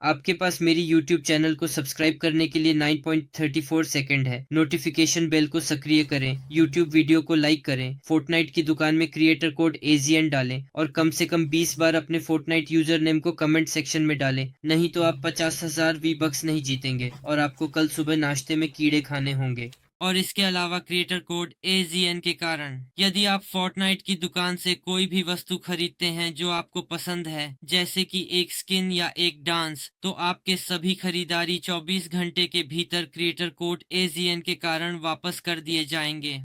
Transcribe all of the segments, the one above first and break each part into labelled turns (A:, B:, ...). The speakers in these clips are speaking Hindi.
A: आपके पास मेरी यूट्यूब चैनल को सब्सक्राइब करने के लिए 9.34 सेकंड है। नोटिफिकेशन बेल को सक्रिय करें, यूट्यूब वीडियो को लाइक करें, फोर्टनाइट की दुकान में क्रिएटर कोड AZN डालें और कम से कम 20 बार अपने फोर्टनाइट यूजर नेम को कमेंट सेक्शन में डालें। नहीं तो आप 50,000 वी बक्स नहीं जीतेंगे और आपको कल सुबह नाश्ते में कीड़े खाने होंगे। और इसके अलावा क्रिएटर कोड AZN के कारण यदि आप फोर्टनाइट की दुकान से कोई भी वस्तु खरीदते हैं जो आपको पसंद है, जैसे कि एक स्किन या एक डांस, तो आपके सभी खरीदारी 24 घंटे के भीतर क्रिएटर कोड AZN के कारण वापस कर दिए जाएंगे।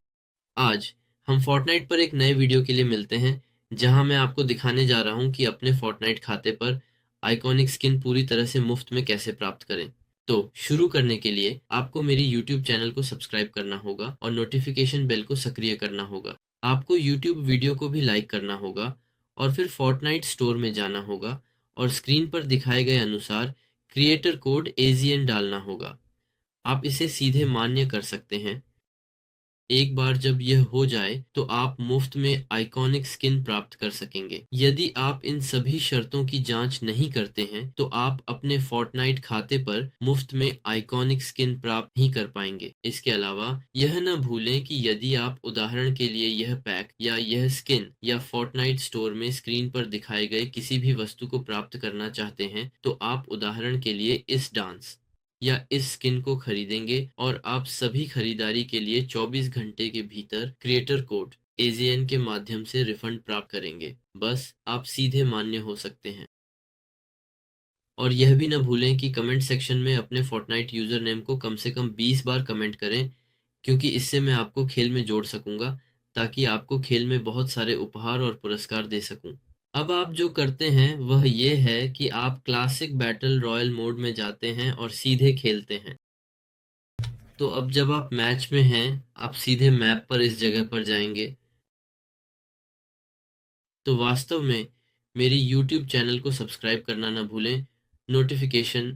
B: आज हम फोर्टनाइट पर एक नए वीडियो के लिए मिलते हैं, जहां मैं आपको दिखाने जा रहा हूं कि अपने फोर्टनाइट खाते पर आइकॉनिक स्किन पूरी तरह से मुफ्त में कैसे प्राप्त करें। तो शुरू करने के लिए आपको मेरी यूट्यूब चैनल को सब्सक्राइब करना होगा और नोटिफिकेशन बेल को सक्रिय करना होगा। आपको यूट्यूब वीडियो को भी लाइक करना होगा और फिर फोर्टनाइट स्टोर में जाना होगा और स्क्रीन पर दिखाए गए अनुसार क्रिएटर कोड AZN डालना होगा। आप इसे सीधे मान्य कर सकते हैं। एक बार जब यह हो जाए तो आप मुफ्त में आइकॉनिक स्किन प्राप्त कर सकेंगे। यदि आप इन सभी शर्तों की जांच नहीं करते हैं तो आप अपने फोर्टनाइट खाते पर मुफ्त में आइकॉनिक स्किन प्राप्त नहीं कर पाएंगे। इसके अलावा यह न भूलें कि यदि आप उदाहरण के लिए यह पैक या यह स्किन या फोर्टनाइट स्टोर में स्क्रीन पर दिखाए गए किसी भी वस्तु को प्राप्त करना चाहते हैं तो आप उदाहरण के लिए इस डांस या इस स्किन को खरीदेंगे और आप सभी खरीदारी के लिए 24 घंटे के भीतर क्रिएटर कोड AZN के माध्यम से रिफंड प्राप्त करेंगे। बस आप सीधे मान्य हो सकते हैं। और यह भी न भूलें कि कमेंट सेक्शन में अपने फोर्टनाइट यूजर नेम को कम से कम 20 बार कमेंट करें, क्योंकि इससे मैं आपको खेल में जोड़ सकूंगा, ताकि आपको खेल में बहुत सारे उपहार और पुरस्कार दे सकूं। अब आप जो करते हैं वह ये है कि आप क्लासिक बैटल रॉयल मोड में जाते हैं और सीधे खेलते हैं। तो अब जब आप मैच में हैं, आप सीधे मैप पर इस जगह पर जाएंगे। तो वास्तव में मेरी YouTube चैनल को सब्सक्राइब करना ना भूलें, नोटिफिकेशन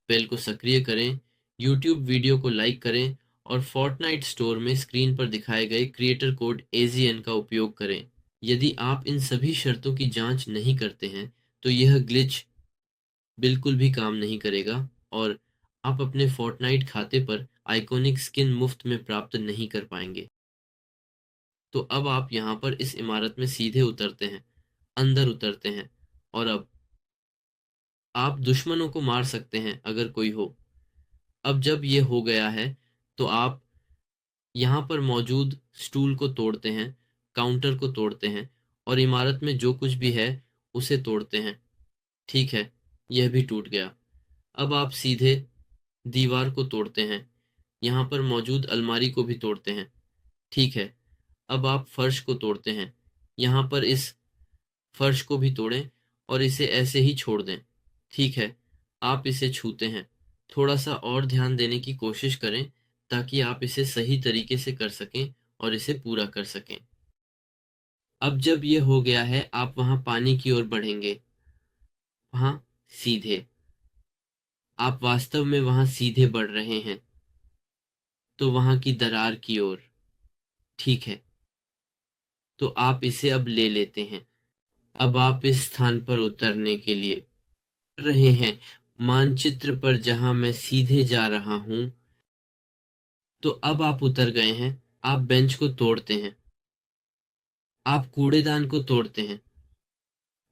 B: बेल को सक्रिय करें, YouTube वीडियो को लाइक करें और फोर्टनाइट स्टोर में स्क्रीन पर दिखाए गए क्रिएटर कोड AZN का उपयोग करें। यदि आप इन सभी शर्तों की जांच नहीं करते हैं तो यह ग्लिच बिल्कुल भी काम नहीं करेगा और आप अपने फोर्टनाइट खाते पर आइकॉनिक स्किन मुफ्त में प्राप्त नहीं कर पाएंगे। तो अब आप यहाँ पर इस इमारत में सीधे उतरते हैं, अंदर उतरते हैं और अब आप दुश्मनों को मार सकते हैं अगर कोई हो। अब जब ये हो गया है तो आप यहाँ पर मौजूद स्टूल को तोड़ते हैं, काउंटर को तोड़ते हैं और इमारत में जो कुछ भी है उसे तोड़ते हैं। ठीक है, यह भी टूट गया। अब आप सीधे दीवार को तोड़ते हैं, यहाँ पर मौजूद अलमारी को भी तोड़ते हैं। ठीक है, अब आप फर्श को तोड़ते हैं, यहाँ पर इस फर्श को भी तोड़ें और इसे ऐसे ही छोड़ दें। ठीक है, आप इसे छूते हैं। थोड़ा सा और ध्यान देने की कोशिश करें ताकि आप इसे सही तरीके से कर सकें और इसे पूरा कर सकें। अब जब यह हो गया है आप वहाँ पानी की ओर बढ़ेंगे, वहाँ सीधे। आप वास्तव में वहाँ सीधे बढ़ रहे हैं, तो वहाँ की दरार की ओर। ठीक है, तो आप इसे अब ले लेते हैं। अब आप इस स्थान पर उतरने के लिए रहे हैं, मानचित्र पर जहां मैं सीधे जा रहा हूं। तो अब आप उतर गए हैं। आप बेंच को तोड़ते हैं, आप कूड़ेदान को तोड़ते हैं,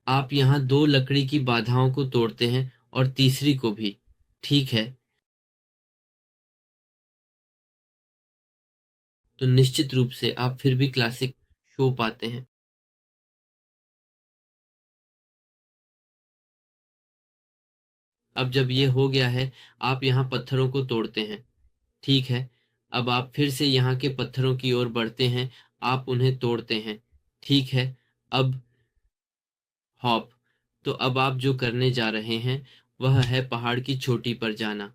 B: आप यहाँ दो लकड़ी की बाधाओं को तोड़ते हैं और तीसरी को भी। ठीक है, तो निश्चित रूप से आप फिर भी क्लासिक शो पाते हैं। अब जब ये हो गया है आप यहाँ पत्थरों को तोड़ते हैं। ठीक है, अब आप फिर से यहाँ के पत्थरों की ओर बढ़ते हैं, आप उन्हें तोड़ते हैं। ठीक है, अब हॉप। तो अब आप जो करने जा रहे हैं वह है पहाड़ की चोटी पर जाना।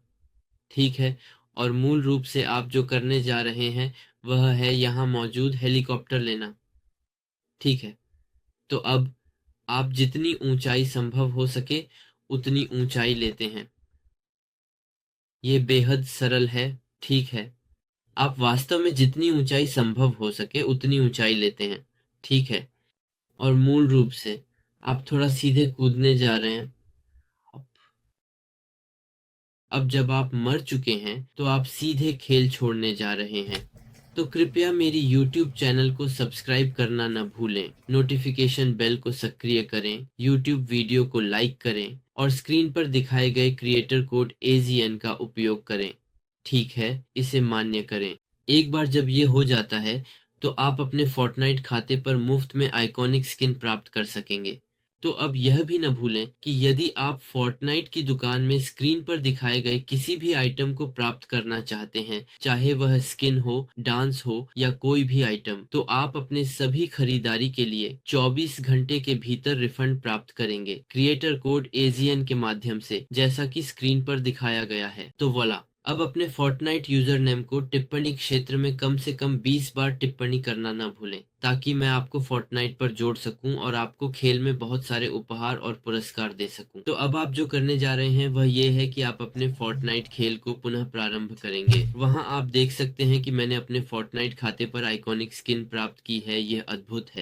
B: ठीक है, और मूल रूप से आप जो करने जा रहे हैं वह है यहाँ मौजूद हेलीकॉप्टर लेना। ठीक है, तो अब आप जितनी ऊंचाई संभव हो सके उतनी ऊंचाई लेते हैं। ये बेहद सरल है। ठीक है, आप वास्तव में जितनी ऊंचाई संभव हो सके उतनी ऊंचाई लेते हैं। ठीक है, और मूल रूप से आप थोड़ा सीधे कूदने जा रहे हैं। अब जब आप मर चुके हैं तो आप सीधे खेल छोड़ने जा रहे हैं। तो कृपया मेरी YouTube चैनल को सब्सक्राइब करना न भूलें, नोटिफिकेशन बेल को सक्रिय करें, YouTube वीडियो को लाइक करें और स्क्रीन पर दिखाए गए क्रिएटर कोड AZN का उपयोग करें। ठीक है, इसे मान्य करें। एक बार जब ये हो जाता है तो आप अपने फोर्टनाइट खाते पर मुफ्त में आइकॉनिक स्किन प्राप्त कर सकेंगे। तो अब यह भी न भूलें कि यदि आप फोर्टनाइट की दुकान में स्क्रीन पर दिखाए गए किसी भी आइटम को प्राप्त करना चाहते हैं, चाहे वह स्किन हो, डांस हो या कोई भी आइटम, तो आप अपने सभी खरीदारी के लिए 24 घंटे के भीतर रिफंड प्राप्त करेंगे क्रिएटर कोड AZN के माध्यम से, जैसा कि स्क्रीन पर दिखाया गया है। तो वोला, अब अपने फोर्टनाइट यूजर नेम को टिप्पणी क्षेत्र में कम से कम 20 बार टिप्पणी करना ना भूलें, ताकि मैं आपको फोर्टनाइट पर जोड़ सकूं और आपको खेल में बहुत सारे उपहार और पुरस्कार दे सकूं। तो अब आप जो करने जा रहे हैं वह ये है कि आप अपने फोर्टनाइट खेल को पुनः प्रारंभ करेंगे। वहां आप देख सकते हैं कि मैंने अपने फोर्टनाइट खाते पर आइकॉनिक स्किन प्राप्त की है। यह अद्भुत है।